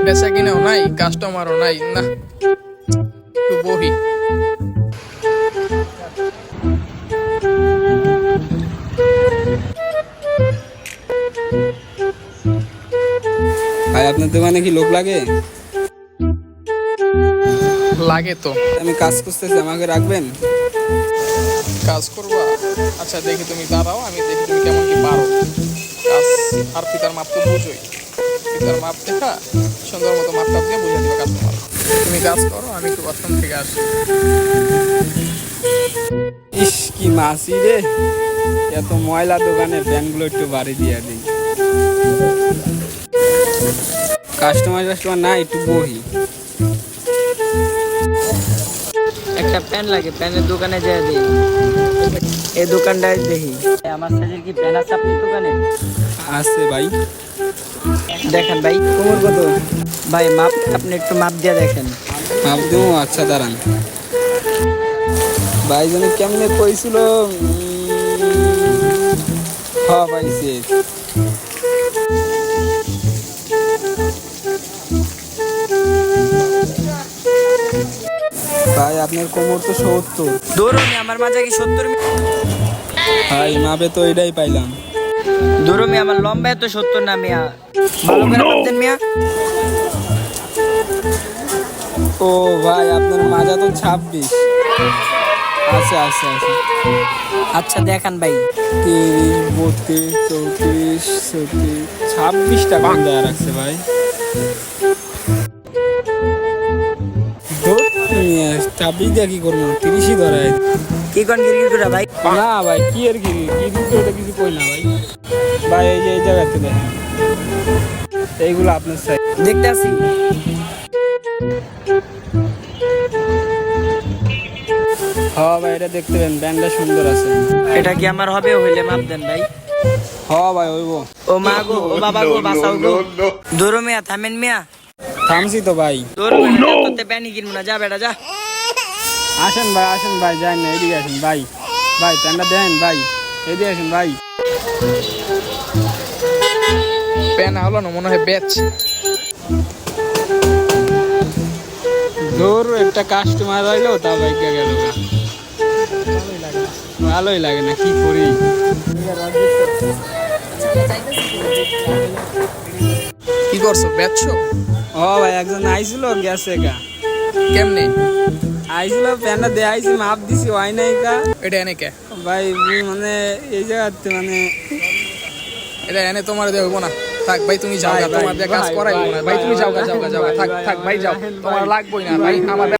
বেচা কিনাও নাই, কাস্টমারও নাই, না একটু বহি। ভাই আপনার দোকানে কি লোক লাগে? লাগে তো। আমি কাজ করতেছি, আমাকে রাখবেন? কাজ করবা? আচ্ছা দেখি, তুমি দাঁড়াও, আমি দেখি তুমি কেমন কি পারো কাজ। আর ফিতার মাপ তো বুঝোই, ফিতার মাপ দেখা সুন্দর মতো মাপটা দিয়ে বুঝে দিবে কাস্টমার। তুমি কাজ করো, আমি একটু ওয়াশরুম থেকে আসি। ইস কি মাসি রে, এত ময়লা দোকানে, প্যানগুলো একটু বাড়ি দিয়ে দিই। কাস্টমার না, একটু বহি। একটা প্যান লাগে, প্যানের দোকানে যায় দিই, এই দোকানটায় দেখি আমার সাইজের কি প্যান আছে আপনার দোকানে? আছে ভাই। দেখেন ভাই, কোমর কত? ভাই মাপ, আপনি একটু মাপ দিয়ে দেখেন। মাপ দেবো? আচ্ছা দাঁড়ান। ভাই জানি কেমনে কইছিল, পাইছে। ভাই আপনার কোমর তো 70। ধরুন আমার মাঝে কি 70? ভাই মাপে তো এটাই পাইলাম। ধরুন আমার লম্বা তো 70 না মিয়া, ভালো করে মাপ দেন মিয়া। ও ভাই আপনার মাজা তো 26। আচ্ছা আচ্ছা আচ্ছা, আচ্ছা দেখান ভাই। 30, 32, 34, 26টা কম দেওয়া রাখছে ভাই। 26 দিয়ে কি করবো, 30ই ধরায়। কি কোন গিরগির করে ভাই? না ভাই, কি আর কিছু কই না ভাই। ভাই এই যে এই জায়গাতে দেখেন, এইগুলো আপনার সাইড। দেখতে আসি। হ্যাঁ ভাই, এটা দেখতে পেন, ব্যান্ডটা সুন্দর আছে। এটা কি আমার হবে? হইলে মাপ দেন ভাই। হ্যাঁ ভাই হইব। ও মা গো, ও বাবা গো, বাঁচাও গো। ধরো মিয়া, থামেন মিয়া। থামছি তো ভাই। তোর তোতে প্যানি কিনবো না, যা বেটা যা। আসেন ভাই, যান না, এদিকে আসেন ভাই। ভাই প্যান্টটা দেন ভাই, এদিকে আসেন ভাই। প্যান হলো না, মনে হয় বেচ। ধর একটা কাস্টমার আইলো, তা বাইকে গেল। ভালোই লাগে না, কি করি। কি করছো, বেচছো? ও ভাই একজন আইছিল, গেছে গা। কেমনে? আইছিল, প্যান্টটা দেখাইছি, মাপ দিছি, হয় নাই কা। এটা এনে কে? ভাই মানে এই জায়গাতে মানে এটা এনে তোমার দিয়ে হইব না। থাক ভাই, তুমি যাও, ভাই, তোমার দিয়ে কাজ ভাই, করাইবো না ভাই, ভাই, তুমি যাও ভাই, যাও, ভাই, থাক ভাই, ভাই, যাও, ভাই, তোমার ভাই, লাগবোই না ভাই, ভাই, ভাই, আমার